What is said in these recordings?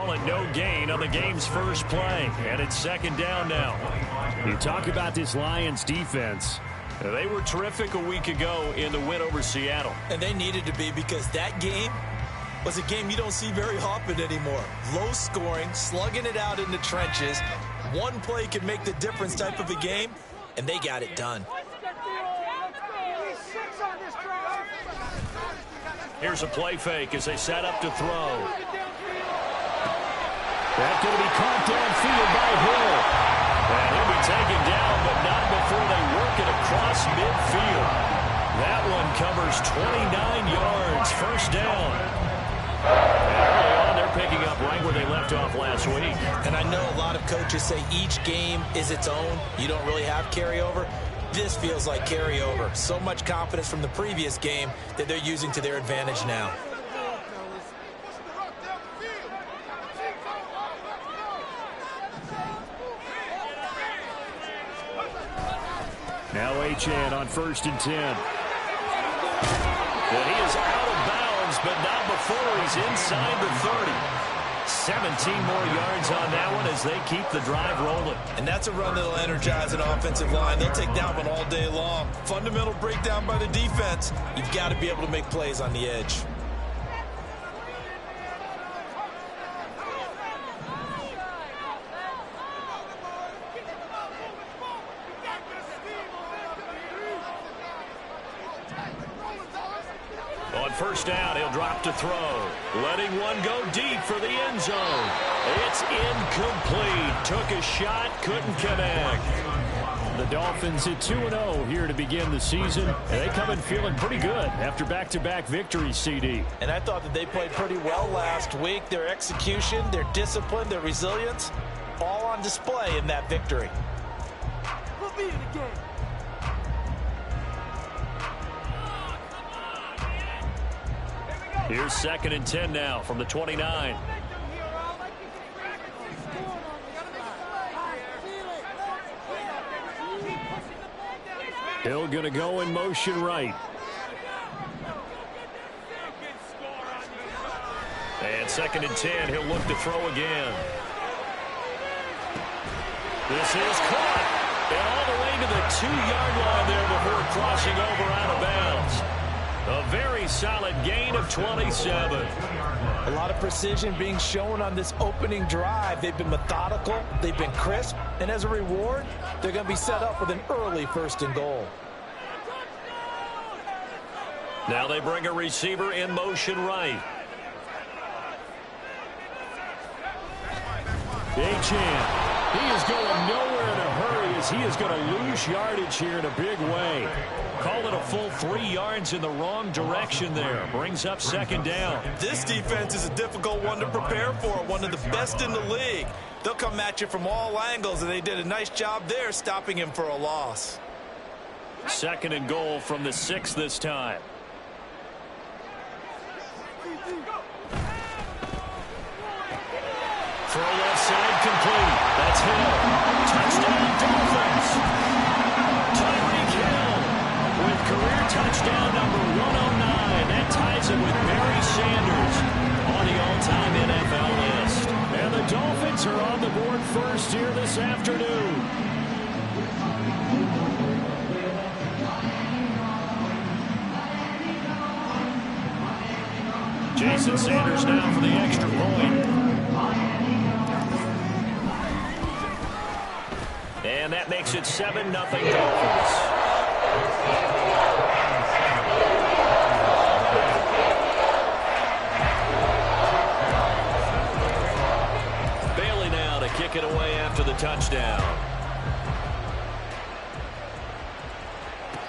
call it no gain on the game's first play. And it's second down now. You talk about this Lions defense. They were terrific a week ago in the win over Seattle. And they needed to be, because that game was a game you don't see very often anymore. Low scoring, slugging it out in the trenches. One play can make the difference type of a game, and they got it done. Here's a play fake as they set up to throw. That's going to be caught downfield by Hill. And he'll be taken down, but not before they work it across midfield. That one covers 29 yards, first down. And early on, they're picking up right where they left off last week. And I know a lot of coaches say each game is its own. You don't really have carryover. This feels like carryover. So much confidence from the previous game that they're using to their advantage now. Now Achane on 1st and 10. And he is out of bounds, but not before he's inside the 30. 17 more yards on that one as they keep the drive rolling. And that's a run that'll energize an offensive line. They'll take that one all day long. Fundamental breakdown by the defense. You've got to be able to make plays on the edge. On first down, he'll drop to throw. Letting one go deep for the end zone. It's incomplete. Took a shot, couldn't connect. The Dolphins at 2-0 here to begin the season. And they come in feeling pretty good after back-to-back victories, CD. And I thought that they played pretty well last week. Their execution, their discipline, their resilience, all on display in that victory. We'll be in the game. Here's 2nd and 10 now from the 29. Hill going to go in motion right. And 2nd and 10, he'll look to throw again. This is caught. And all the way to the 2-yard line there before crossing over out of bounds. A very solid gain of 27. A lot of precision being shown on this opening drive. They've been methodical, they've been crisp, and as a reward, they're going to be set up with an early 1st and goal. Now they bring a receiver in motion right. Achane. He is going nowhere in a hurry as he is going to lose yardage here in a big way. Call it a full 3 yards in the wrong direction there. Brings up 2nd down. This defense is a difficult one to prepare for, one of the best in the league. They'll come at you from all angles, and they did a nice job there stopping him for a loss. 2nd and goal from the 6 this time. Throw left side complete. That's Hill. Touchdown Dolphins. Tyreek Hill with career touchdown number 109. That ties it with Barry Sanders on the all-time NFL list. And the Dolphins are on the board first here this afternoon. Jason Sanders now for the extra point. And that makes it 7-0 Dolphins. Bailey now to kick it away after the touchdown.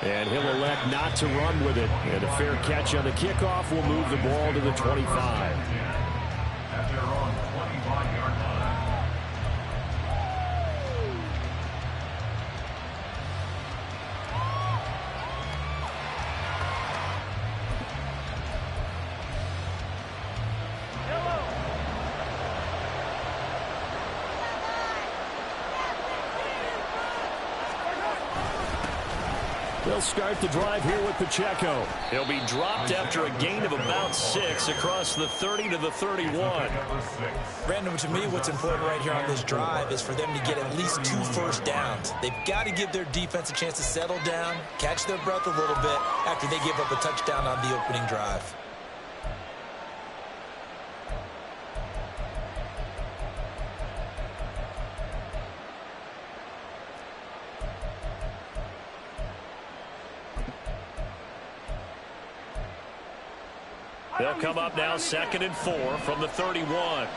And he'll elect not to run with it. And a fair catch on the kickoff will move the ball to the 25. They'll start the drive here with Pacheco. He'll be dropped after a gain of about 6 across the 30 to the 31. Brandon, to me, what's important right here on this drive is for them to get at least 2 first downs. They've got to give their defense a chance to settle down, catch their breath a little bit after they give up a touchdown on the opening drive. They'll come up now 2nd and 4 from the 31.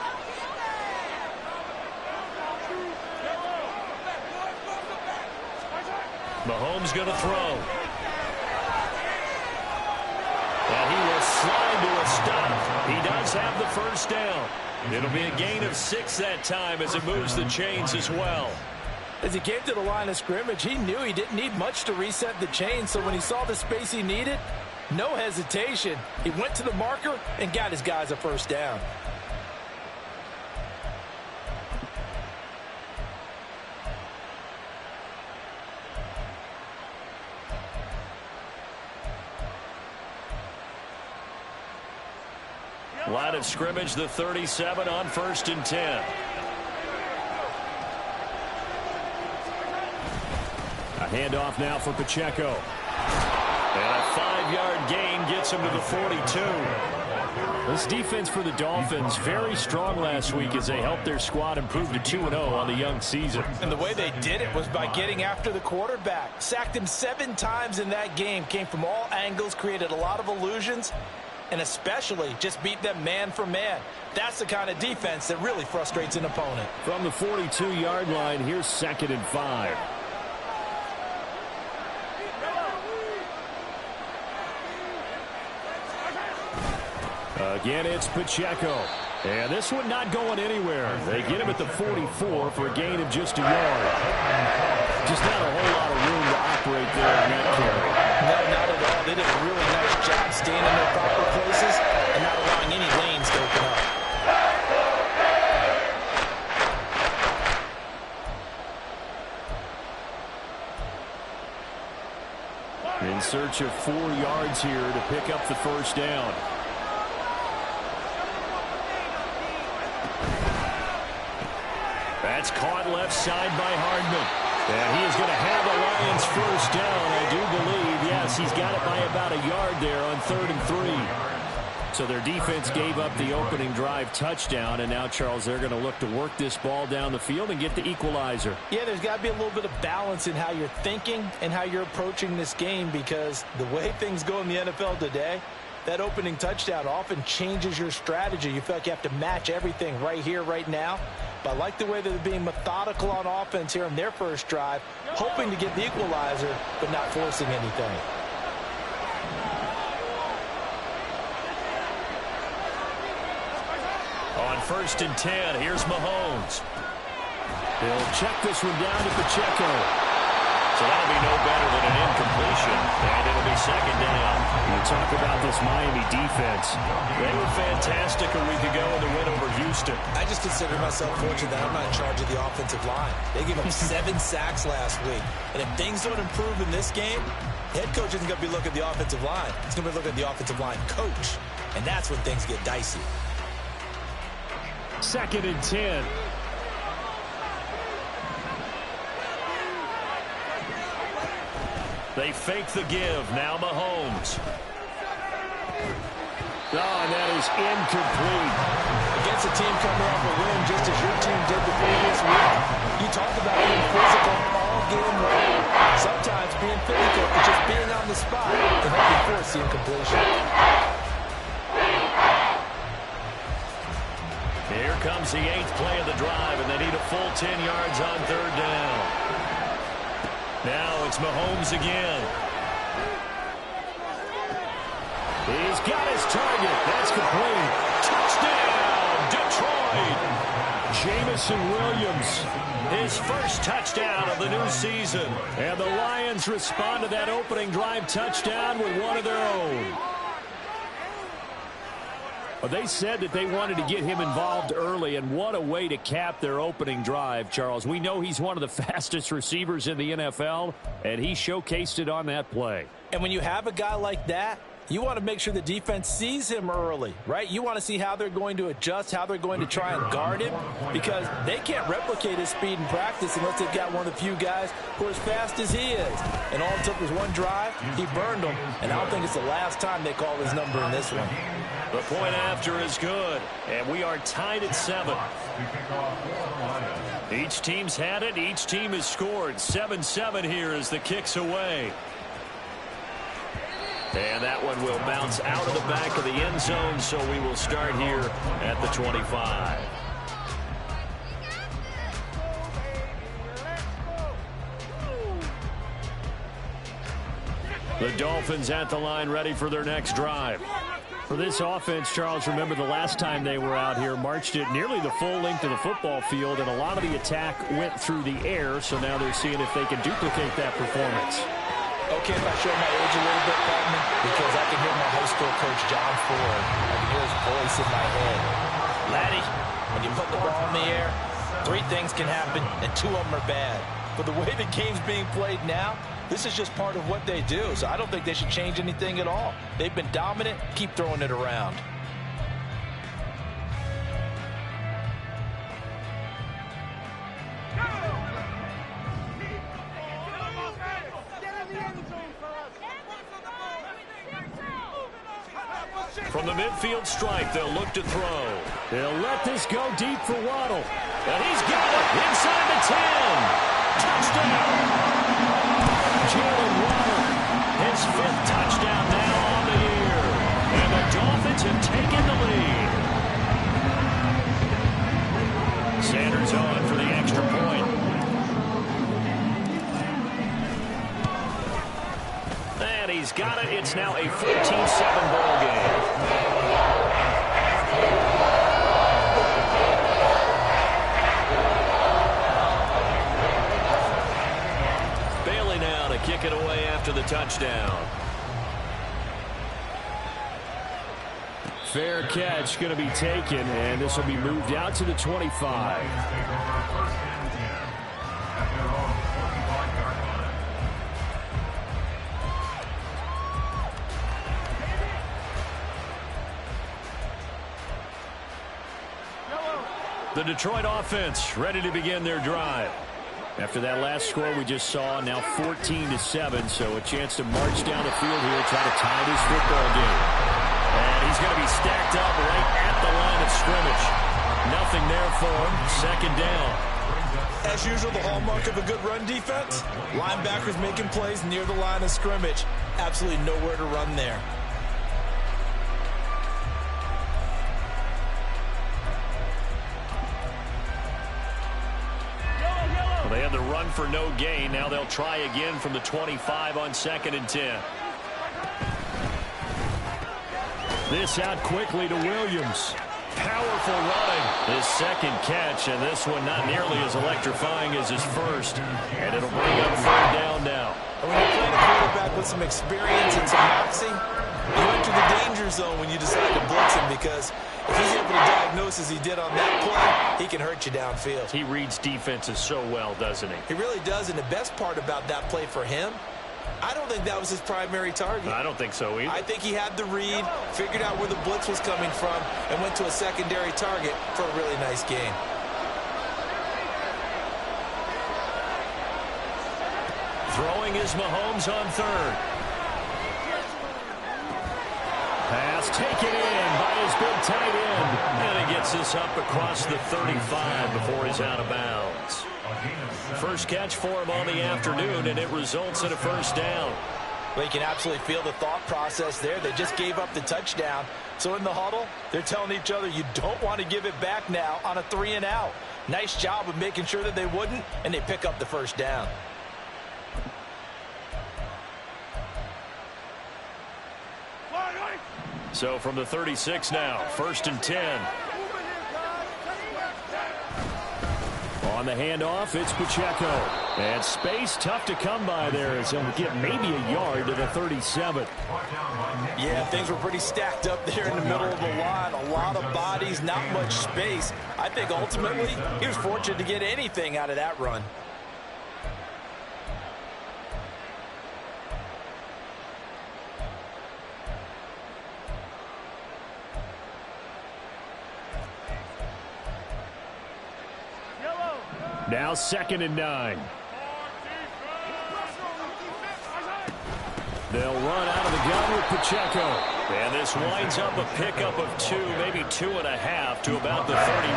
Mahomes going to throw. And he will slide to a stop. He does have the first down. It'll be a gain of 6 that time as it moves the chains as well. As he came to the line of scrimmage, he knew he didn't need much to reset the chain, so when he saw the space he needed, no hesitation. He went to the marker and got his guys a first down. Line of scrimmage, the 37 on 1st and 10. A handoff now for Pacheco. And a 5-yard gain gets him to the 42. This defense for the Dolphins, very strong last week as they helped their squad improve to 2-0 on the young season. And the way they did it was by getting after the quarterback. Sacked him 7 times in that game. Came from all angles, created a lot of illusions, and especially just beat them man for man. That's the kind of defense that really frustrates an opponent. From the 42-yard line, here's 2nd and 5. Again, it's Pacheco. And this one not going anywhere. They get him at the 44 for a gain of just a yard. Just not a whole lot of room to operate there on that carry. No, not at all. They did a really nice job staying in their proper places and not allowing any lanes to open up. In search of 4 yards here to pick up the first down. That's caught left side by Hardman. And he is going to have the Lions first down, I do believe. Yes, he's got it by about a yard there on 3rd and 3. So their defense gave up the opening drive touchdown, and now, Charles, they're going to look to work this ball down the field and get the equalizer. Yeah, there's got to be a little bit of balance in how you're thinking and how you're approaching this game, because the way things go in the NFL today, that opening touchdown often changes your strategy. You feel like you have to match everything right here, right now. But I like the way that they're being methodical on offense here in their first drive, hoping to get the equalizer, but not forcing anything. On 1st and 10, here's Mahomes. They'll check this one down to Pacheco. So that'll be no better than an incompletion, and it'll be 2nd down. You talk about this Miami defense. They were fantastic a week ago in the win over Houston. I just consider myself fortunate that I'm not in charge of the offensive line. They gave up 7 sacks last week. And if things don't improve in this game, head coach isn't going to be looking at the offensive line. He's going to be looking at the offensive line coach. And that's when things get dicey. 2nd and 10. They fake the give. Now Mahomes. Oh, and that is incomplete. Against a team coming off a win just as your team did the previous week, you talked about being physical all game long. Sometimes being physical is just being on the spot and help you force the incompletion. Here comes the 8th play of the drive, and they need a full 10 yards on 3rd down. Now it's Mahomes again. He's got his target. That's complete. Touchdown, Detroit! Jamison Williams. His first touchdown of the new season. And the Lions respond to that opening drive touchdown with one of their own. Well, they said that they wanted to get him involved early, and what a way to cap their opening drive, Charles. We know he's one of the fastest receivers in the NFL, and he showcased it on that play. And when you have a guy like that, you want to make sure the defense sees him early, right? You want to see how they're going to adjust, how they're going to try and guard him, because they can't replicate his speed in practice unless they've got one of the few guys who are as fast as he is. And all it took was one drive, he burned them, and I don't think it's the last time they call his number in this one. The point after is good, and we are tied at 7. Each team's had it. Each team has scored. 7-7 here as the kick's away. And that one will bounce out of the back of the end zone, so we will start here at the 25. The Dolphins at the line, ready for their next drive. For this offense, Charles, remember the last time they were out here, marched it nearly the full length of the football field, and a lot of the attack went through the air, so now they're seeing if they can duplicate that performance. Okay, if I show my age a little bit, Patman, because I can hear my high school coach, John Ford. I can hear his voice in my head. Laddie, when you put the ball in the air, 3 things can happen, and 2 of them are bad. But the way the game's being played now, this is just part of what they do, so I don't think they should change anything at all. They've been dominant. Keep throwing it around. From the midfield stripe, they'll look to throw. They'll let this go deep for Waddle. And he's got it inside the 10. Touchdown. Jalen Waddle, his 5th touchdown now on the year. And the Dolphins have taken the lead. Sanders on for the extra point. And he's got it. It's now a 14-7 ball game. Bailey now to kick it away after the touchdown. Fair catch going to be taken, and this will be moved out to the 25. The Detroit offense ready to begin their drive. After that last score we just saw, now 14-7, so a chance to march down the field here, try to tie this football game. And he's going to be stacked up right at the line of scrimmage. Nothing there for him. 2nd down. As usual, the hallmark of a good run defense, linebackers making plays near the line of scrimmage. Absolutely nowhere to run there. Well, they had the run for no gain. Now they'll try again from the 25 on 2nd and 10. This out quickly to Williams. Powerful running. His 2nd catch, and this one not nearly as electrifying as his first. And it'll bring up 3rd down now. And when you're playing a quarterback with some experience and some moxie, you enter the danger zone when you decide to blitz him, because if he's able to diagnose as he did on that play, he can hurt you downfield. He reads defenses so well, doesn't he? He really does, and the best part about that play for him, I don't think that was his primary target. I don't think so either. I think he had the read, figured out where the blitz was coming from, and went to a secondary target for a really nice game. Throwing is Mahomes on 3rd. Pass taken in by his big tight end. And he gets this up across the 35 before he's out of bounds. First catch for him on the afternoon, and it results in a 1st down. Well, you can absolutely feel the thought process there. They just gave up the touchdown. So in the huddle, they're telling each other, you don't want to give it back now on a 3 and out. Nice job of making sure that they wouldn't, and they pick up the 1st down. So from the 36 now, 1st and 10. On On the handoff, it's Pacheco. And space tough to come by there as he'll get maybe a yard to the 37. Yeah, things were pretty stacked up there in the middle of the line. A lot of bodies, not much space. I think ultimately he was fortunate to get anything out of that run. Now 2nd and 9. They'll run out of the gun with Pacheco. And this winds up a pickup of 2, maybe 2.5 to about the 39.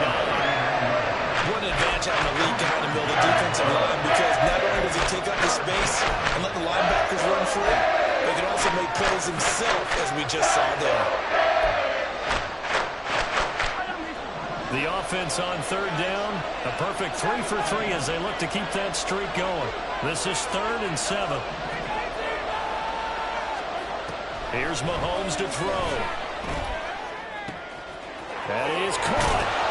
What an advantage having a lead guy in the middle of the defensive line, because not only does he take up the space and let the linebackers run free, but he can also make plays himself, as we just saw there. The offense on 3rd down. A perfect 3 for 3 as they look to keep that streak going. This is 3rd and 7. Here's Mahomes to throw. That is caught.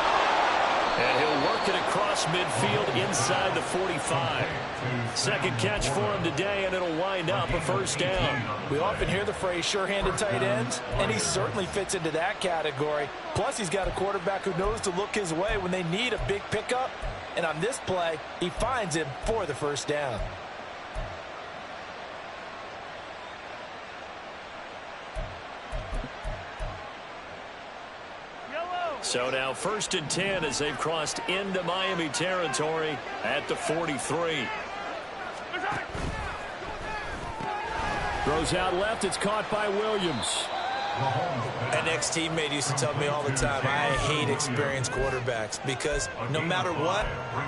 And he'll work it across midfield inside the 45. Second catch for him today, and it'll wind up a 1st down. We often hear the phrase sure-handed tight ends, and he certainly fits into that category. Plus, he's got a quarterback who knows to look his way when they need a big pickup. And on this play, he finds him for the 1st down. So now 1st and 10 as they've crossed into Miami territory at the 43. Throws out left. It's caught by Williams. An ex-teammate used to tell me all the time, I hate experienced quarterbacks, because no matter what,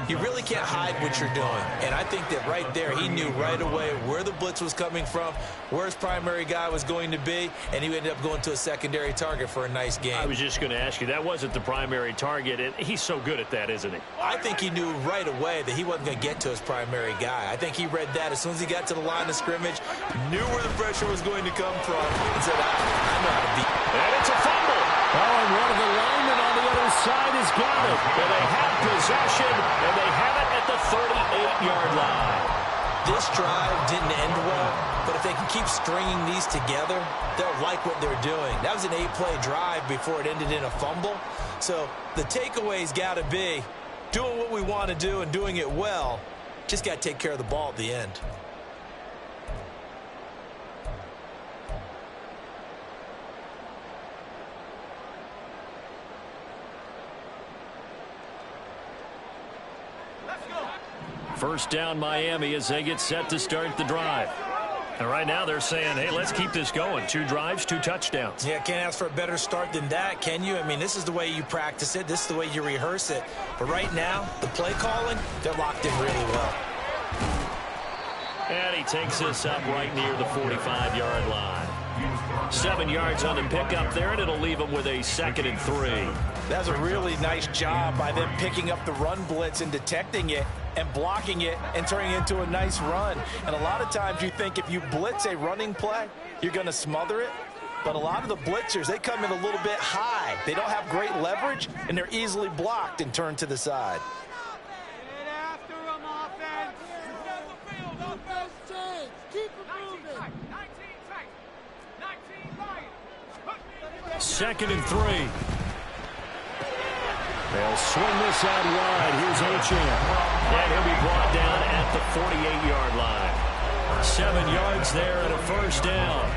you really can't hide what you're doing. And I think that right there, he knew right away where the blitz was coming from, where his primary guy was going to be, and he ended up going to a secondary target for a nice game. I was just going to ask you, that wasn't the primary target, and he's so good at that, isn't he? I think he knew right away that he wasn't going to get to his primary guy. I think he read that as soon as he got to the line of scrimmage, knew where the pressure was going to come from, and said, I know how to beat. And it's a fumble. Oh, and one of the linemen on the other side has got it. And they have possession, and they have it at the 38-yard line. This drive didn't end well, but if they can keep stringing these together, they'll like what they're doing. That was an 8-play drive before it ended in a fumble. So the takeaway's got to be doing what we want to do and doing it well. Just got to take care of the ball at the end. First down Miami as they get set to start the drive. And right now they're saying, hey, let's keep this going. 2 drives, 2 touchdowns. Yeah, can't ask for a better start than that, can you? I mean, this is the way you practice it. This is the way you rehearse it. But right now, the play calling, they're locked in really well. And he takes this up right near the 45-yard line. 7 yards on the pickup there, and it'll leave him with a 2nd and 3. That's a really nice job by them picking up the run blitz and detecting it and blocking it and turning it into a nice run. And a lot of times you think if you blitz a running play, you're going to smother it. But a lot of the blitzers, they come in a little bit high. They don't have great leverage, and they're easily blocked and turned to the side. Get after him, offense. Keep it moving. 2nd and 3. They'll swing this out wide. Here's Achane. And he'll be brought down at the 48-yard line. 7 yards there and a 1st down.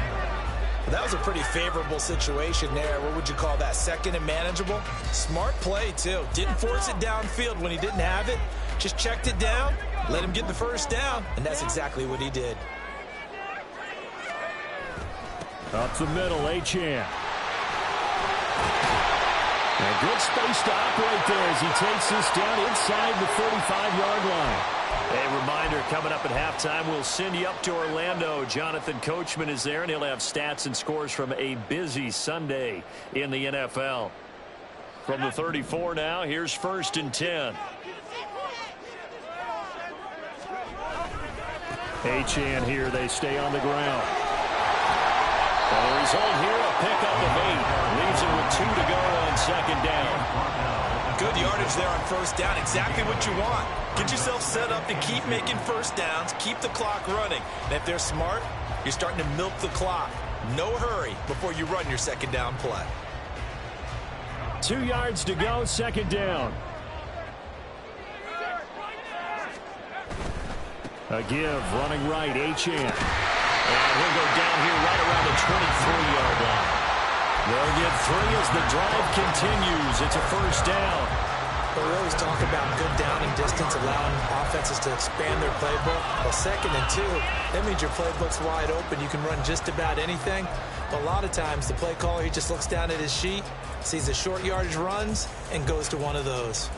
That was a pretty favorable situation there. What would you call that? 2nd and manageable? Smart play, too. Didn't force it downfield when he didn't have it. Just checked it down, let him get the 1st down, and that's exactly what he did. Up the middle, Achane. And good space to operate there as he takes this down inside the 45-yard line. A reminder, coming up at halftime, we'll send you up to Orlando. Jonathan Coachman is there, and he'll have stats and scores from a busy Sunday in the NFL. From the 34 now, here's 1st and 10. Achane here, they stay on the ground. And the result here, a pickup of 8. Leaves it with 2 to go on 2nd down. Good yardage coverage there on first down. Exactly what you want. Get yourself set up to keep making first downs, keep the clock running. And if they're smart, you're starting to milk the clock. No hurry before you run your second down play. 2 yards to go, second down. A give, running right, Achane. And he'll go down here right around the 23-yard line. They'll get 3 as the drive continues. It's a first down. Well, we always talk about good down and distance, allowing offenses to expand their playbook. Well, 2nd and 2, that means your playbook's wide open. You can run just about anything. But a lot of times, the play caller, he just looks down at his sheet, sees the short yardage runs, and goes to one of those.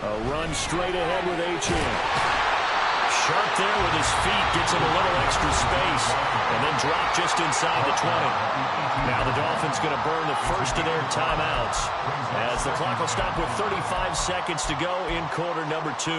A run straight ahead with Achane. Sharp there with his feet, gets him a little extra space, and then dropped just inside the 20. Now the Dolphins going to burn the first of their timeouts as the clock will stop with 35 seconds to go in quarter number 2.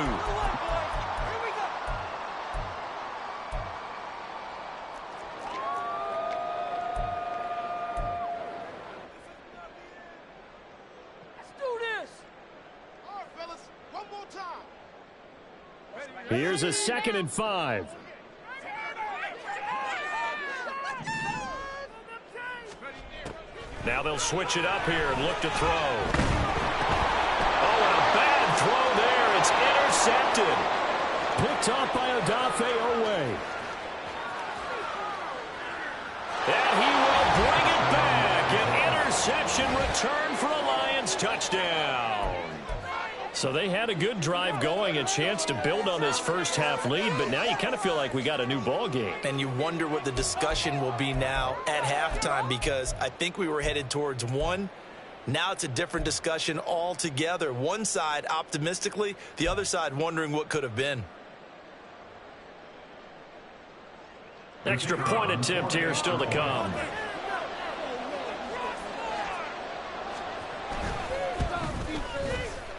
Here's a 2nd and 5. Now they'll switch it up here and look to throw. Oh, and a bad throw there. It's intercepted. Picked off by Odafe Owe. And he will bring it back. An interception return for a Lions touchdown. So they had a good drive going, a chance to build on this first half lead, but now you kind of feel like we got a new ball game. And you wonder what the discussion will be now at halftime, because I think we were headed towards one. Now it's a different discussion altogether. One side optimistically, the other side wondering what could have been. Extra point attempt here still to come.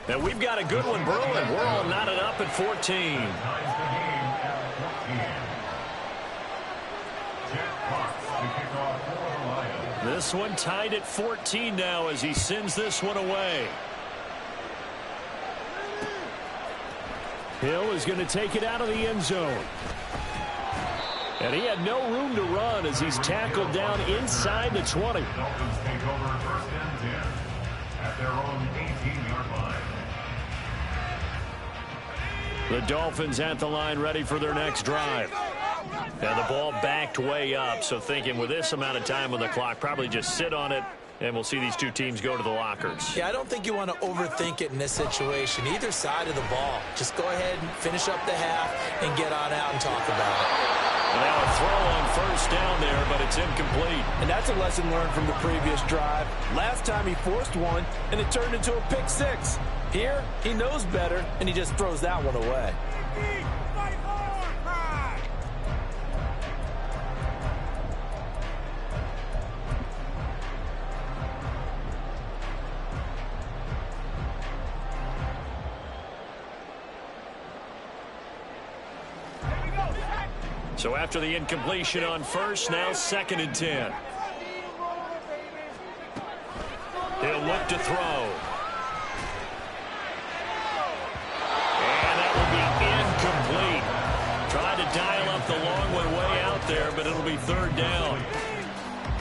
And we've got a good one brewing. We're all knotted up at 14. This one tied at 14 now as he sends this one away. Hill is going to take it out of the end zone. And he had no room to run as he's tackled down inside the 20. Dolphins take over first and 10 at their own 18-yard line. The Dolphins at the line ready for their next drive. And the ball backed way up, so thinking with this amount of time on the clock, probably just sit on it, and we'll see these two teams go to the lockers. Yeah, I don't think you want to overthink it in this situation. Either side of the ball. Just go ahead and finish up the half and get on out and talk about it. Now a throw on first down there, but it's incomplete. And that's a lesson learned from the previous drive. Last time he forced one, and it turned into a pick six. Here, he knows better, and he just throws that one away. So after the incompletion on first, now 2nd and 10. He'll look to throw. And that will be incomplete. Tried to dial up the long one way out there, but it'll be 3rd down.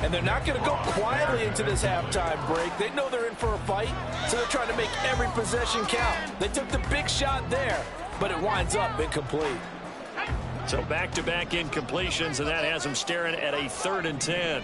And they're not going to go quietly into this halftime break. They know they're in for a fight, so they're trying to make every possession count. They took the big shot there, but it winds up incomplete. So back-to-back incompletions, and that has them staring at a 3rd and 10.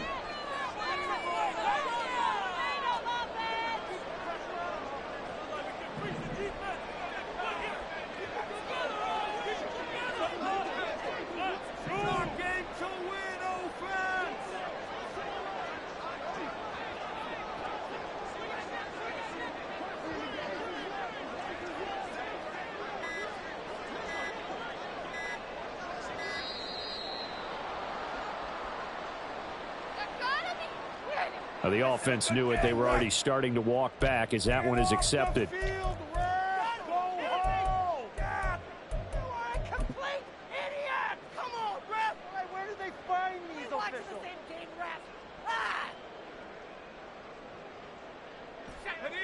The offense knew it. They were already starting to walk back as that one is accepted.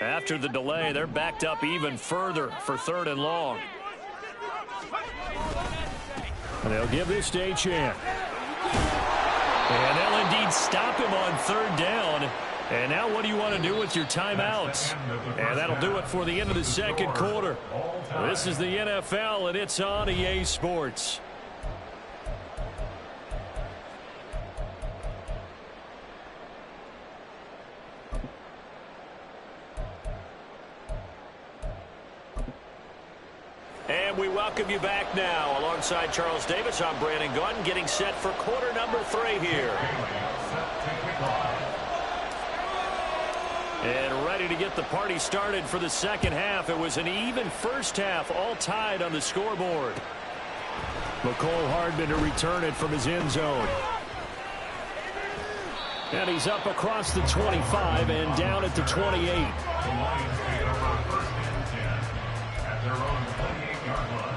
After the delay, they're backed up even further for 3rd and long. And they'll give this to Achane. And they'll indeed stop him on 3rd down. And now what do you want to do with your timeouts? And that'll do it for the end of the 2nd quarter. This is the NFL, and it's on EA Sports. And we welcome you back now. Alongside Charles Davis, I'm Brandon Gunn, getting set for quarter number 3 here. And ready to get the party started for the 2nd half. It was an even first half, all tied on the scoreboard. McCole Hardman to return it from his end zone. And he's up across the 25 and down at the 28. The Lions take over 1st and 10 at their own 28-yard line.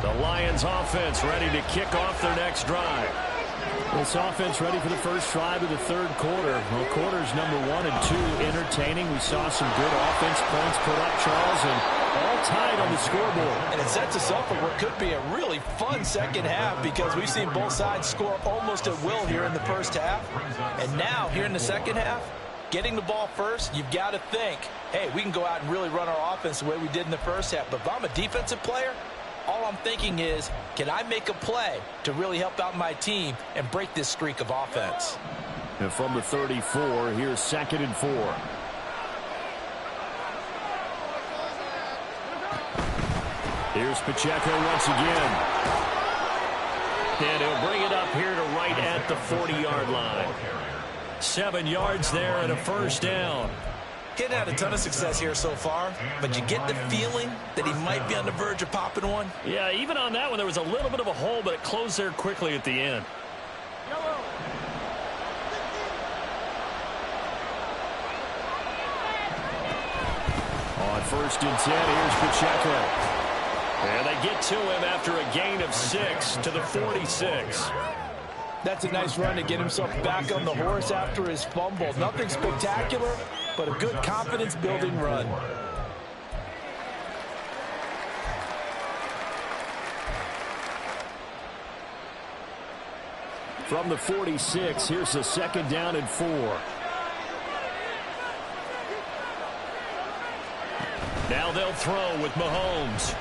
The Lions offense ready to kick off their next drive. This offense ready for the first drive of the 3rd quarter. Well, quarters number 1 and 2 entertaining. We saw some good offense points put up, Charles, and all tied on the scoreboard. And it sets us up for what could be a really fun 2nd half because we've seen both sides score almost at will here in the 1st half. And now, here in the 2nd half, getting the ball first, you've got to think, hey, we can go out and really run our offense the way we did in the 1st half. But if I'm a defensive player, all I'm thinking is, can I make a play to really help out my team and break this streak of offense? And from the 34, here's 2nd and 4. Here's Pacheco once again. And he'll bring it up here to right at the 40-yard line. 7 yards there and a 1st down. Getting had a ton of success here so far, but you get the feeling that he might be on the verge of popping one. Yeah, even on that one, there was a little bit of a hole, but it closed there quickly at the end. On 1st and 10, here's Pacheco. And they get to him after a gain of 6 to the 46. That's a nice run to get himself back on the horse after his fumble. Nothing spectacular, but a good confidence-building run. From the 46, here's the 2nd down and 4. Now they'll throw with Mahomes.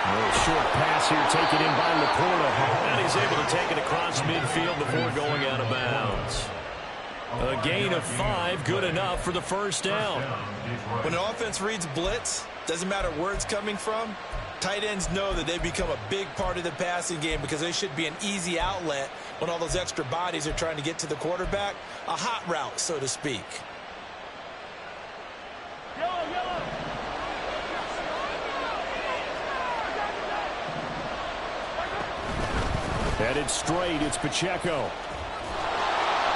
A short pass here taken in by Laporta. And he's able to take it across midfield before going out of bounds. A gain of 5, good enough for the 1st down. When an offense reads blitz, doesn't matter where it's coming from, tight ends know that they become a big part of the passing game because they should be an easy outlet when all those extra bodies are trying to get to the quarterback. A hot route, so to speak. Headed straight, it's Pacheco.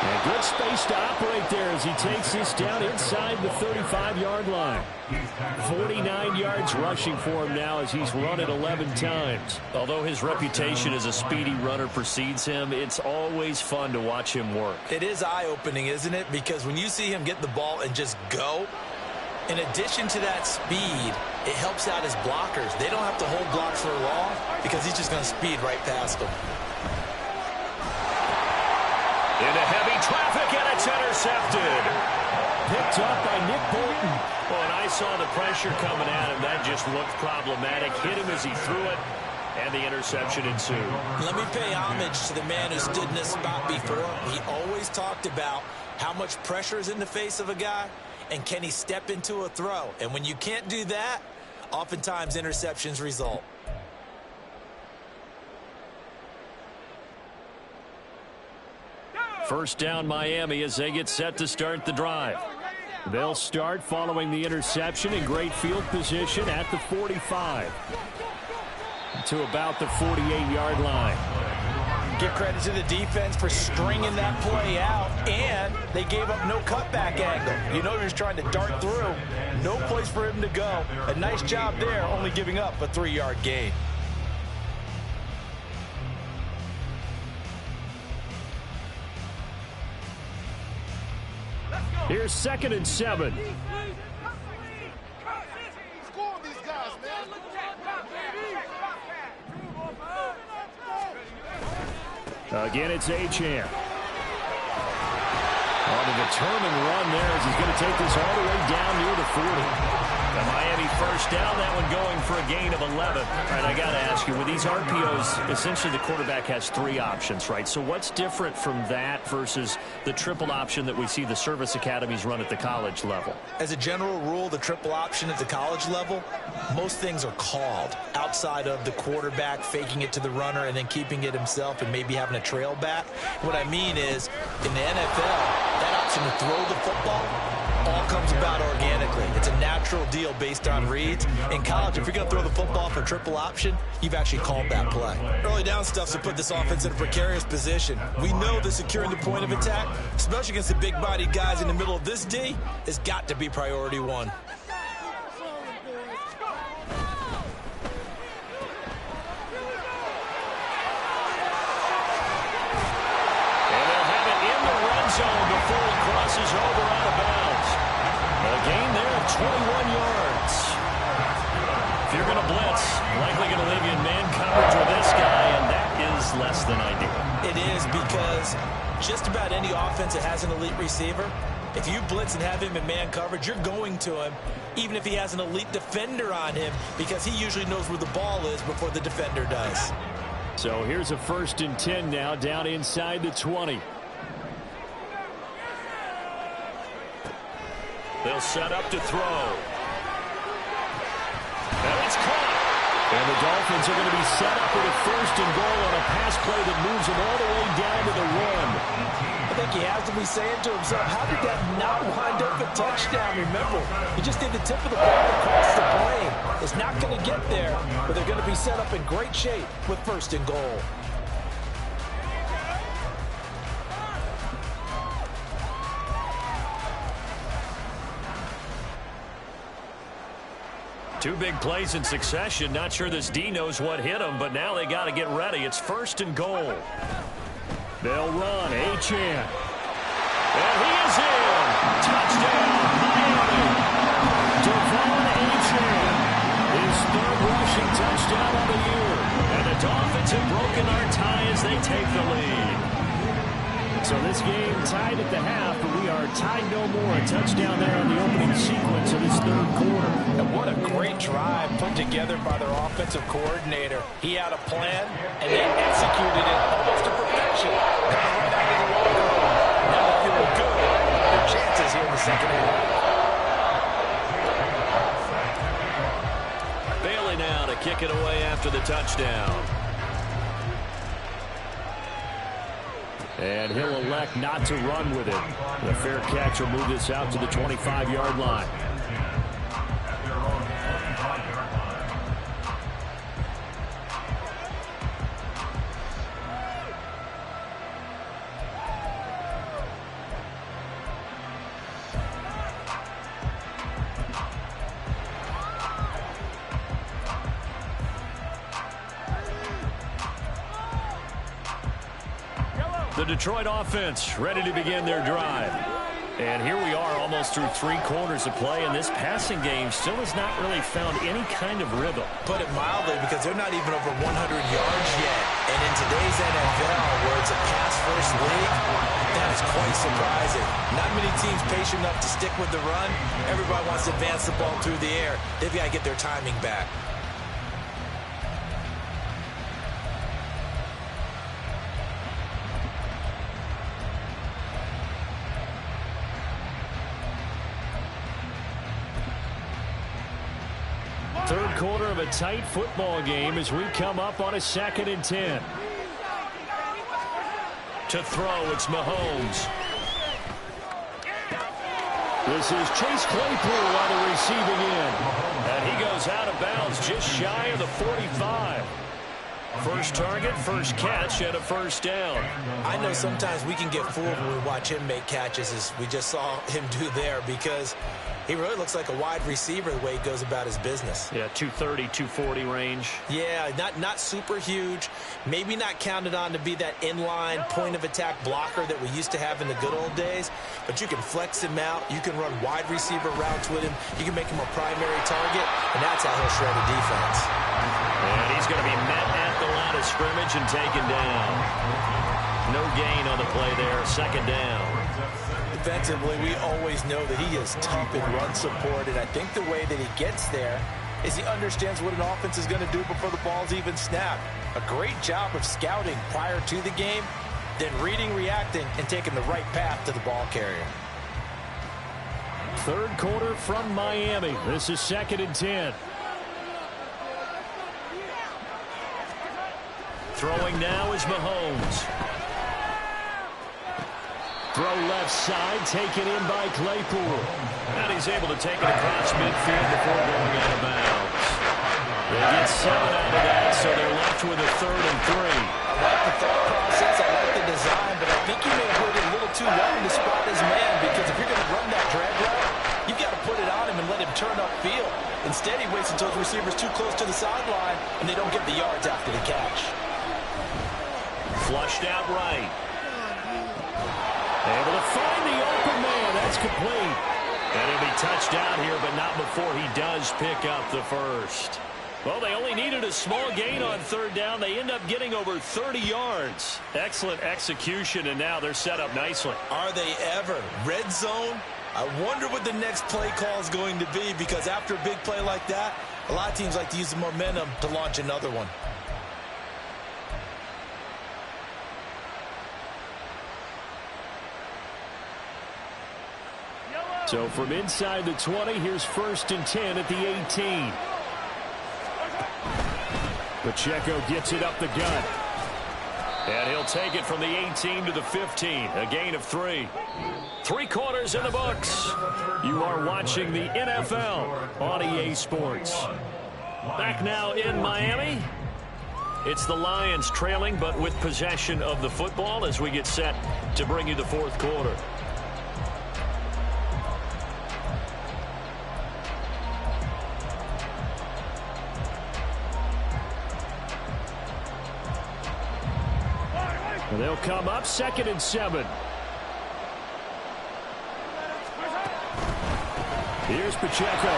And good space to operate there as he takes this down inside the 35-yard line. 49 yards rushing for him now as he's run it 11 times. Although his reputation as a speedy runner precedes him, it's always fun to watch him work. It is eye-opening, isn't it? Because when you see him get the ball and just go, in addition to that speed, it helps out his blockers. They don't have to hold blocks for long because he's just going to speed right past them. Into heavy traffic, and it's intercepted. Picked up by Nick Bolton. Well, and I saw the pressure coming at him. That just looked problematic. Hit him as he threw it, and the interception ensued. Let me pay homage to the man who stood in this spot before. He always talked about how much pressure is in the face of a guy, and can he step into a throw. And when you can't do that, oftentimes interceptions result. First down Miami as they get set to start the drive. They'll start following the interception in great field position at the 45 to about the 48-yard line. Give credit to the defense for stringing that play out, and they gave up no cutback angle. You know he was trying to dart through. No place for him to go. A nice job there, only giving up a 3-yard gain. Here's 2nd and 7. Again, it's Achane. On a determined run there as he's going to take this all the way down near the 40. The Miami first down, that one going for a gain of 11. All right, I got to ask you, with these RPOs, essentially the quarterback has 3 options, right? So what's different from that versus the triple option that we see the service academies run at the college level? As a general rule, the triple option at the college level, most things are called outside of the quarterback faking it to the runner and then keeping it himself and maybe having a trail back. What I mean is, in the NFL, that option to throw the football all comes about organically. It's a natural deal based on reads. In college, if you're going to throw the football for triple option, you've actually called that play. Early down stuff to put this offense in a precarious position. We know that securing the point of attack, especially against the big-bodied guys in the middle of this D, has got to be priority 1. Zone before it crosses over out of bounds. A gain there of 21 yards. If you're going to blitz, likely going to leave you in man coverage with this guy, and that is less than ideal. It is, because just about any offense that has an elite receiver, if you blitz and have him in man coverage, you're going to him, even if he has an elite defender on him, because he usually knows where the ball is before the defender does. So here's a 1st and 10 now, down inside the 20. They'll set up to throw. And it's caught. And the Dolphins are going to be set up with a 1st and goal on a pass play that moves them all the way down to the 1. I think he has to be saying to himself, how did that not wind up a touchdown? Remember, he just did the tip of the ball across the plane. It's not going to get there, but they're going to be set up in great shape with 1st and goal. Two big plays in succession. Not sure this D knows what hit him, but now they got to get ready. It's 1st and goal. They'll run. Achane. And he is in. Touchdown, Miami. Devon Achane. His 3rd rushing touchdown of the year. And the Dolphins have broken our tie as they take the lead. So this game tied at the half, but we are tied no more. A touchdown there on the opening sequence of this 3rd quarter. And what a great drive put together by their offensive coordinator. He had a plan, and they executed it almost to perfection. Coming right out of the locker room. Now they're feeling good. Their chances here in the 2nd half. Bailey now to kick it away after the touchdown. And he'll elect not to run with it. The fair catch will move this out to the 25-yard line. The Detroit offense ready to begin their drive. And here we are almost through 3 quarters of play, and this passing game still has not really found any kind of rhythm. Put it mildly, because they're not even over 100 yards yet. And in today's NFL, where it's a pass-first league, that is quite surprising. Not many teams patient enough to stick with the run. Everybody wants to advance the ball through the air. They've got to get their timing back. Third quarter of a tight football game as we come up on a 2nd and 10. To throw, it's Mahomes. This is Chase Claypool on the receiving end. And he goes out of bounds just shy of the 45. First target, first catch, and a first down. I know sometimes we can get fooled when we watch him make catches, as we just saw him do there, because he really looks like a wide receiver the way he goes about his business. Yeah, 230, 240 range. Yeah, not super huge. Maybe not counted on to be that inline point-of-attack blocker that we used to have in the good old days, but you can flex him out. You can run wide receiver routes with him. You can make him a primary target, and that's how he'll shred a defense. And he's going to be met at the line of scrimmage and taken down. No gain on the play there. Second down. Defensively, we always know that he is tough in run support, and I think the way that he gets there is he understands what an offense is going to do before the ball's even snapped. A great job of scouting prior to the game, then reading, reacting, and taking the right path to the ball carrier. Third quarter from Miami. This is 2nd and 10. Throwing now is Mahomes. Throw left side, taken in by Claypool. And he's able to take it across midfield before going out of bounds. They get 7 out of that, so they're left with a 3rd and 3. I like the thought process, I like the design, but I think he may have waited a little too long to spot his man, because if you're going to run that drag route, you've got to put it on him and let him turn upfield. Instead, he waits until his receiver's too close to the sideline, and they don't get the yards after the catch. Flushed out right. Able to find the open man. That's complete. And he'll be touched down here, but not before he does pick up the first. Well, they only needed a small gain on 3rd down. They end up getting over 30 yards. Excellent execution, and now they're set up nicely. Are they ever? Red zone? I wonder what the next play call is going to be, because after a big play like that, a lot of teams like to use the momentum to launch another one. So from inside the 20, here's 1st and 10 at the 18. Pacheco gets it up the gut. And he'll take it from the 18 to the 15. A gain of 3. 3 quarters in the books. You are watching the NFL on EA Sports. Back now in Miami. It's the Lions trailing, but with possession of the football as we get set to bring you the 4th quarter. And they'll come up 2nd and 7. Here's Pacheco.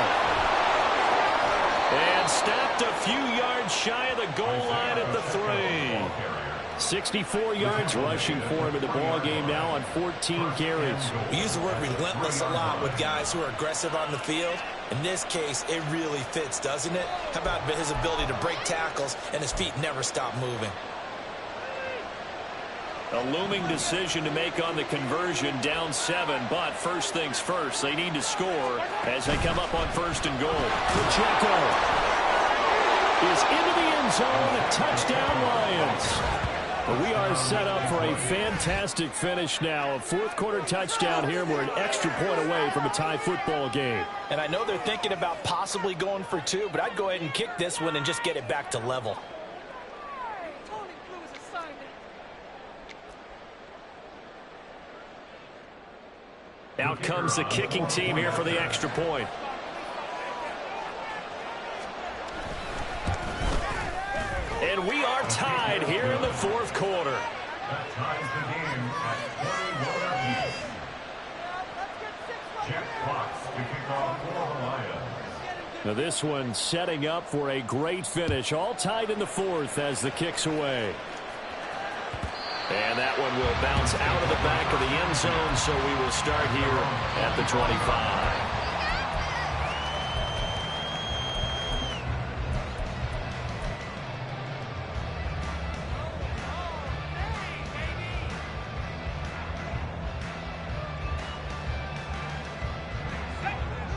And snapped a few yards shy of the goal line at the 3. 64 yards rushing for him in the ball game now on 14 carries. We use the word relentless a lot with guys who are aggressive on the field. In this case, it really fits, doesn't it? How about his ability to break tackles and his feet never stop moving? A looming decision to make on the conversion, down 7, but first things first, they need to score as they come up on 1st and goal. Pacheco is into the end zone, touchdown Lions. But we are set up for a fantastic finish now. A 4th quarter touchdown here. We're an extra point away from a tie football game. And I know they're thinking about possibly going for 2, but I'd go ahead and kick this one and just get it back to level. Out comes the kicking team here for the extra point. And we are tied here in the 4th quarter. That ties the game at 21 apiece. Jeff Fox to kick off for the Lions. Now this one setting up for a great finish. All tied in the 4th as the kick's away. And that one will bounce out of the back of the end zone, so we will start here at the 25.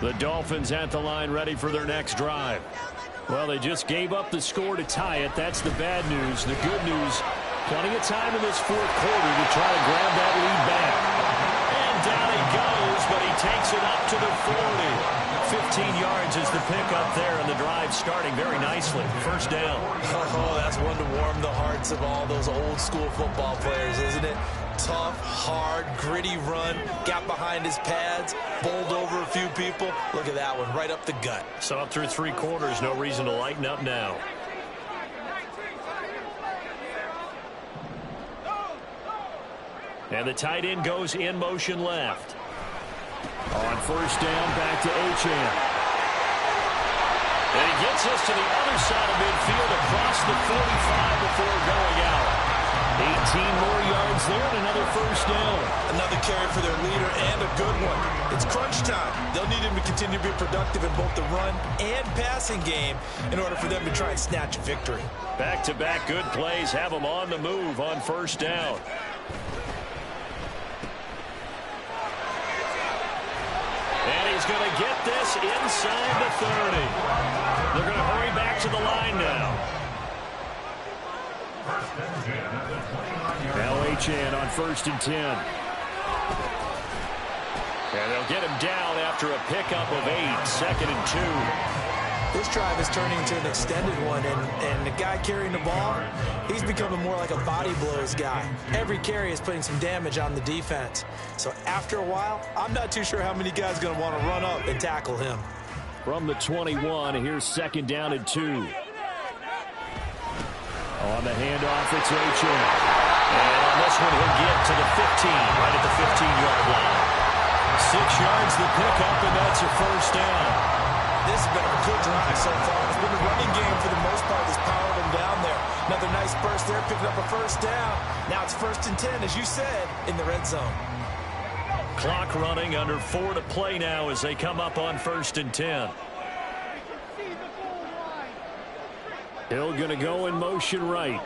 The Dolphins at the line ready for their next drive. Well, they just gave up the score to tie it. That's the bad news. The good news, plenty of time in this 4th quarter to try to grab that lead back. And down he goes, but he takes it up to the 40. yards is the pickup there, and the drive starting very nicely. First down. Oh, that's one to warm the hearts of all those old-school football players, isn't it? Tough, hard, gritty run, got behind his pads, bowled over a few people. Look at that one, right up the gut. So up through 3 quarters, no reason to lighten up now. And the tight end goes in motion left. On first down, back to Achane. And he gets us to the other side of midfield across the 45 before going out. 18 more yards there and another first down. Another carry for their leader and a good one. It's crunch time. They'll need him to continue to be productive in both the run and passing game in order for them to try and snatch a victory. Back-to-back good plays have them on the move on first down. And he's going to get this inside the 30. They're going to hurry back to the line now. Now Achane on 1st and 10. And they'll get him down after a pickup of 8, 2nd and 2. This drive is turning into an extended one, and the guy carrying the ball, he's becoming more like a body blows guy. Every carry is putting some damage on the defense. So after a while, I'm not too sure how many guys are going to want to run up and tackle him. From the 21, here's 2nd down and 2. On the handoff, it's Achane. And on this one, he'll get to the 15, right at the 15-yard line. 6 yards the pickup, and that's a first down. This has been a good drive so far. It's been a running game for the most part that's powered them down there. Another nice burst there, picking up a first down. Now it's 1st and 10, as you said, in the red zone. Clock running, under 4 to play now as they come up on 1st and 10. Hill going to go in motion right.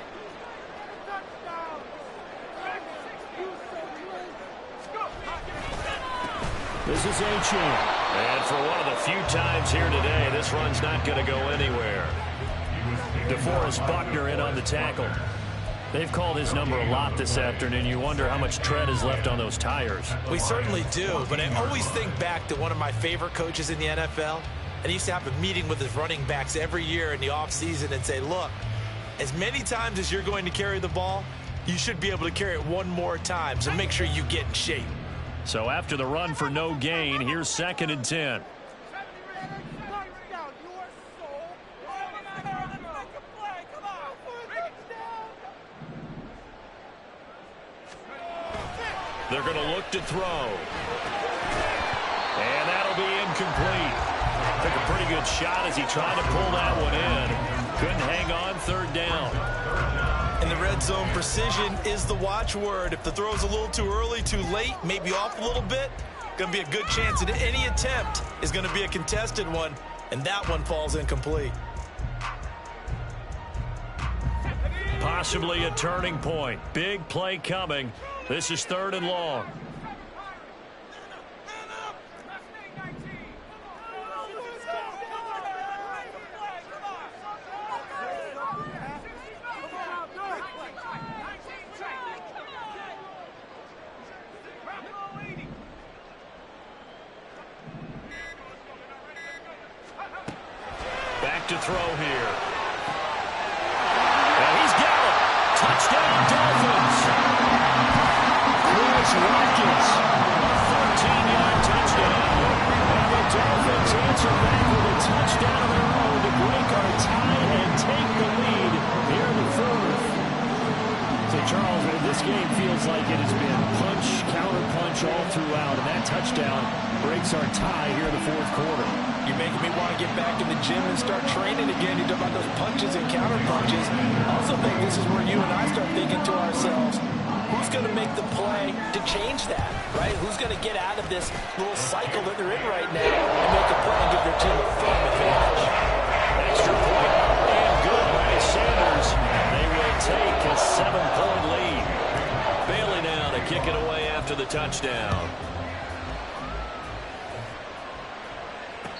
This is Achane. And for one of the few times here today, this run's not going to go anywhere. DeForest Buckner in on the tackle. They've called his number a lot this afternoon. You wonder how much tread is left on those tires. We certainly do, but I always think back to one of my favorite coaches in the NFL. And he used to have a meeting with his running backs every year in the offseason and say, look, as many times as you're going to carry the ball, you should be able to carry it one more time, so make sure you get in shape. So after the run for no gain, here's 2nd and 10. They're going to look to throw. And that'll be incomplete. Took a pretty good shot as he tried to pull that one in. Couldn't hang on 3rd down. In the red zone, precision is the watchword. If the throw's a little too early, too late, maybe off a little bit, going to be a good chance that any attempt is going to be a contested one, and that one falls incomplete. Possibly a turning point. Big play coming. This is 3rd and long. Back to throw here. And he's got it. Touchdown, Dolphins. Chris Watkins, a 13-yard touchdown. And the Dolphins answer back with a touchdown of their own to break our tie and take the lead here in the 4th. So, Charles, this game feels like it has been punch, counter-punch all throughout, and that touchdown breaks our tie here in the 4th quarter. You're making me want to get back in the gym and start training again. You talk about those punches and counter punches. I also think this is where you and I start thinking to ourselves, who's going to make the play to change that, right? Who's going to get out of this little cycle that they're in right now and make a play and give their team a firm advantage? Extra point and good by Sanders. They will take a 7-point lead. Bailey now to kick it away after the touchdown.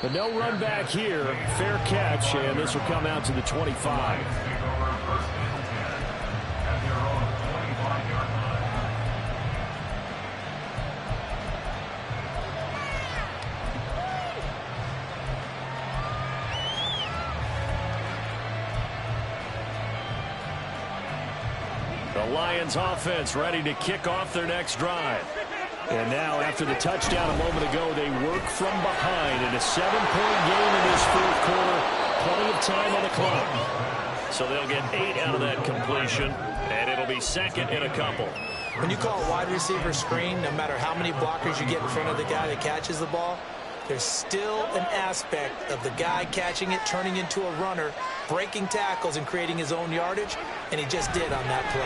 But no run back here. Fair catch, and this will come out to the 25. The Lions offense ready to kick off their next drive. And now, after the touchdown a moment ago, they work from behind in a 7-point game in this fourth quarter. Plenty of time on the clock. So they'll get 8 out of that completion, and it'll be second in a couple. When you call a wide receiver screen, no matter how many blockers you get in front of the guy that catches the ball, there's still an aspect of the guy catching it, turning into a runner, breaking tackles and creating his own yardage, and he just did on that play.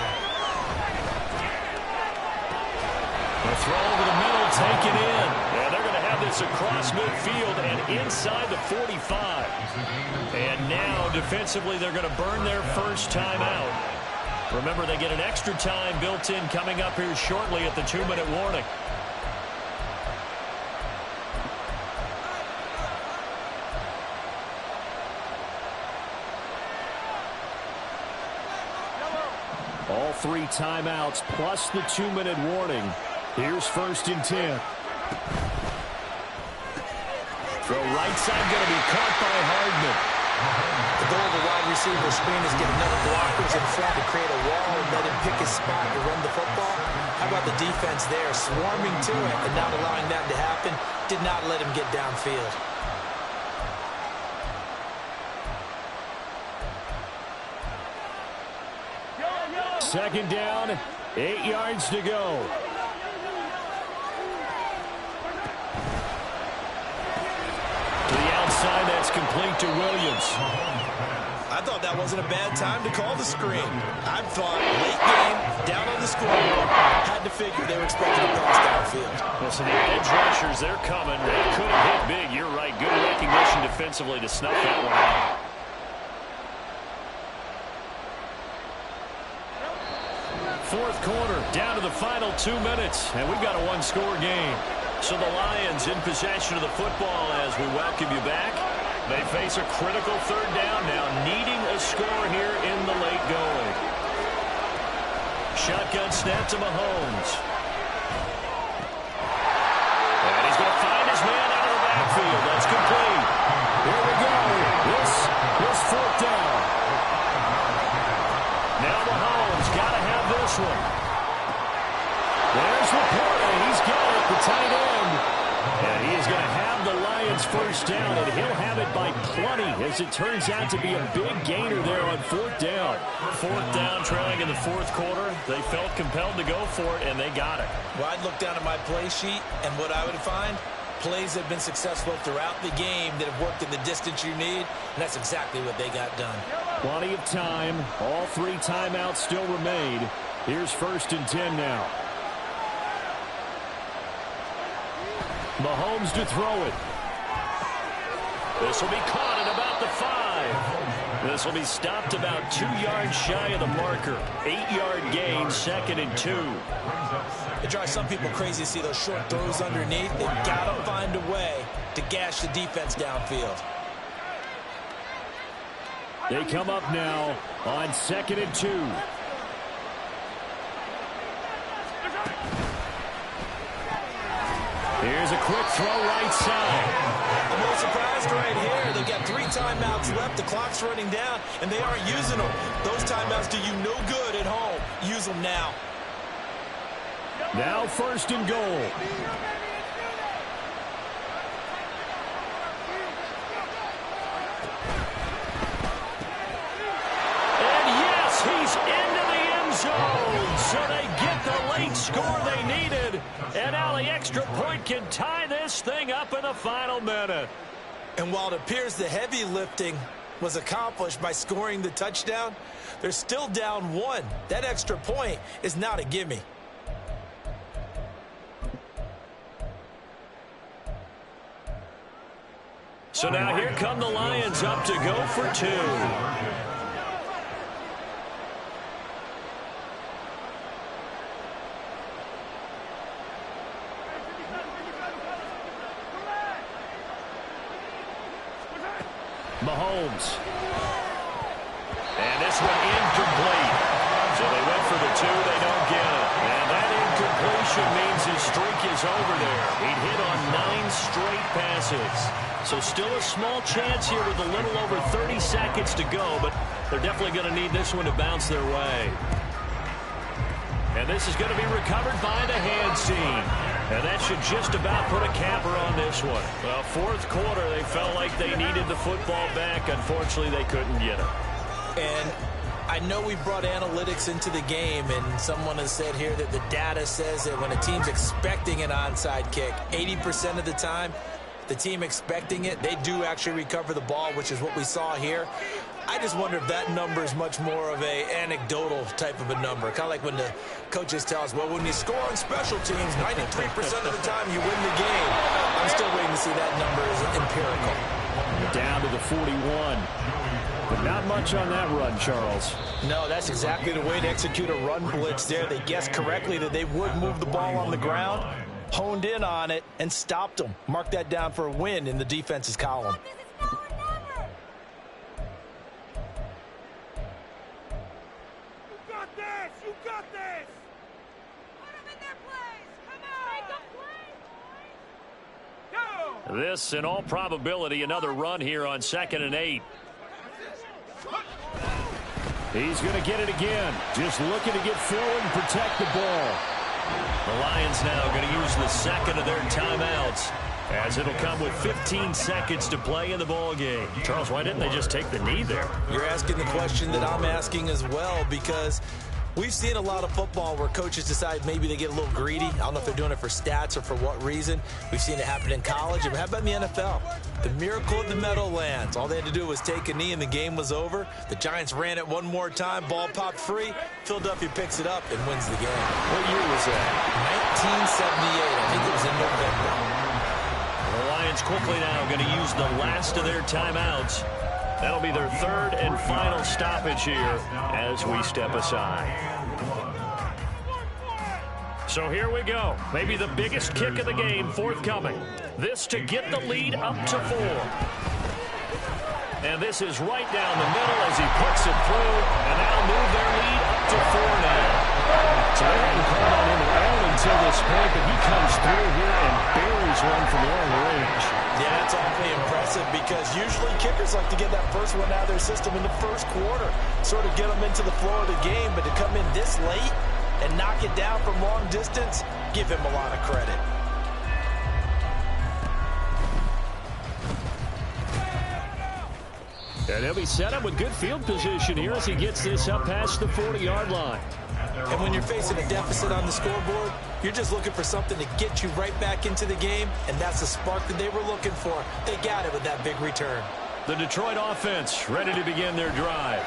The throw over the middle, taken in. And they're going to have this across midfield and inside the 45. And now, defensively, they're going to burn their first time out. Remember, they get an extra time built in coming up here shortly at the 2-minute warning. All 3 timeouts plus the 2-minute warning. Here's 1st and 10. Throw right side going to be caught by Hardman. The goal of the wide receiver screen is get enough blockers in front to create a wall and let him pick his spot to run the football. How about the defense there, swarming to it and not allowing that to happen? Did not let him get downfield. Second down, 8 yards to go. To the outside, that's complete to Williams. I thought that wasn't a bad time to call the screen. I thought late game, down on the scoreboard, had to figure they were expecting a pass downfield. Well, so the edge rushers, they're coming. They could have hit big. You're right. Good recognition defensively to snuff that one out. Fourth quarter, down to the final 2 minutes, and we've got a 1-score game. So the Lions in possession of the football as we welcome you back. They face a critical third down now, needing a score here in the late going. Shotgun snap to Mahomes. And he's going to find his man out of the backfield. That's complete. Here we go. This is 4th down. Now Mahomes got to have this one. There's the play. He's got it, the tight end. And he is going to have the Lions first down, and he'll have it by plenty, as it turns out to be a big gainer there on 4th down. 4th down, trailing in the fourth quarter. They felt compelled to go for it, and they got it. Well, I'd look down at my play sheet, and what I would find, plays that have been successful throughout the game that have worked in the distance you need, and that's exactly what they got done. Plenty of time. All 3 timeouts still remain. Here's 1st and 10 now. Mahomes to throw it. This will be caught at about the 5. This will be stopped about 2 yards shy of the marker. 8-yard gain, 2nd and 2. It drives some people crazy to see those short throws underneath. They've got to find a way to gash the defense downfield. They come up now on 2nd and 2. Here's a quick throw right side. I'm a little surprised right here. They've got 3 timeouts left. The clock's running down, and they aren't using them. Those timeouts do you no good at home. Use them now. Now 1st and goal. He's into the end zone, so they get the late score they needed. And now the extra point can tie this thing up in the final minute. And while it appears the heavy lifting was accomplished by scoring the touchdown, they're still down 1. That extra point is not a gimme. So now here come the Lions up to go for 2. Mahomes. And this one incomplete. So they went for the 2. They don't get it. And that incompletion means his streak is over there. He'd hit on 9 straight passes. So still a small chance here with a little over 30 seconds to go, but they're definitely going to need this one to bounce their way. And this is going to be recovered by the hands team. And that should just about put a capper on this one. Well, fourth quarter, they felt like they needed the football back. Unfortunately, they couldn't get it. And I know we brought analytics into the game, and someone has said here that the data says that when a team's expecting an onside kick, 80% of the time, the team expecting it, they do actually recover the ball, which is what we saw here. I just wonder if that number is much more of a anecdotal type of a number. Kind of like when the coaches tell us, well, when you score on special teams, 93% of the time you win the game. I'm still waiting to see that number is empirical. Down to the 41. But not much on that run, Charles. No, that's exactly the way to execute a run blitz there. They guessed correctly that they would move the ball on the ground, honed in on it, and stopped them. Mark that down for a win in the defense's column. You got this! Put them in their place! Come on! Make a play, boys! Go! This, in all probability, another run here on 2nd and 8. He's going to get it again. Just looking to get forward and protect the ball. The Lions now going to use the second of their timeouts, as it'll come with 15 seconds to play in the ball game. Charles, why didn't they just take the knee there? You're asking the question that I'm asking as well, because we've seen a lot of football where coaches decide maybe they get a little greedy. I don't know if they're doing it for stats or for what reason. We've seen it happen in college. And how about in the NFL? The miracle of the Meadowlands. All they had to do was take a knee and the game was over. The Giants ran it one more time. Ball popped free. Philadelphia picks it up and wins the game. What year was that? 1978. I think it was in November. The Lions quickly now going to use the last of their timeouts. That'll be their third and final stoppage here as we step aside. So here we go. Maybe the biggest kick of the game forthcoming. This to get the lead up to 4. And this is right down the middle as he puts it through. And that'll move their lead up to 4 now. So they hadn't called on him at all until this point, but he comes through here and buries one from long range. Yeah, it's awfully impressive because usually kickers like to get that first one out of their system in the first quarter, sort of get them into the flow of the game, but to come in this late and knock it down from long distance, give him a lot of credit. And he'll be set up with good field position here as he gets this up past the 40-yard line. And when you're facing a deficit on the scoreboard, you're just looking for something to get you right back into the game, and that's the spark that they were looking for. They got it with that big return. The Detroit offense ready to begin their drive.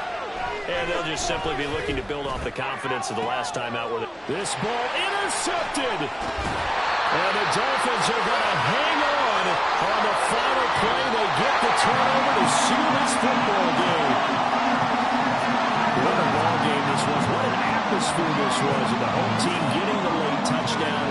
And they'll just simply be looking to build off the confidence of the last time out. This ball intercepted. And the Dolphins are going to hang on the final play. They get the turnover to seal this football game. What a ball game this was. What an atmosphere this was. And the home team getting the late touchdown,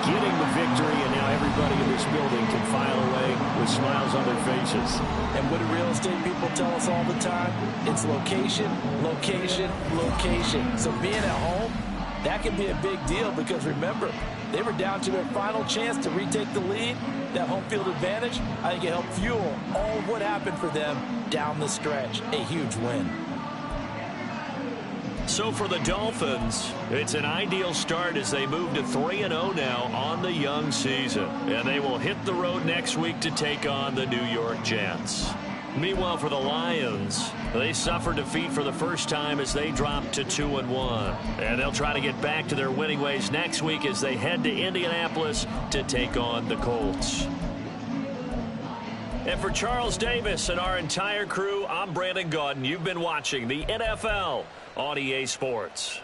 getting the victory, and now everybody in this building can file away with smiles on their faces. And what do real estate people tell us all the time? It's location, location, location. So being at home, that can be a big deal because remember, they were down to their final chance to retake the lead. That home field advantage, I think it helped fuel all of what happened for them down the stretch. A huge win. So for the Dolphins, it's an ideal start as they move to 3-0 now on the young season. And they will hit the road next week to take on the New York Jets. Meanwhile, for the Lions, they suffered defeat for the first time as they dropped to 2-1. And they'll try to get back to their winning ways next week as they head to Indianapolis to take on the Colts. And for Charles Davis and our entire crew, I'm Brandon Gaudin. You've been watching the NFL on EA Sports.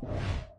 10.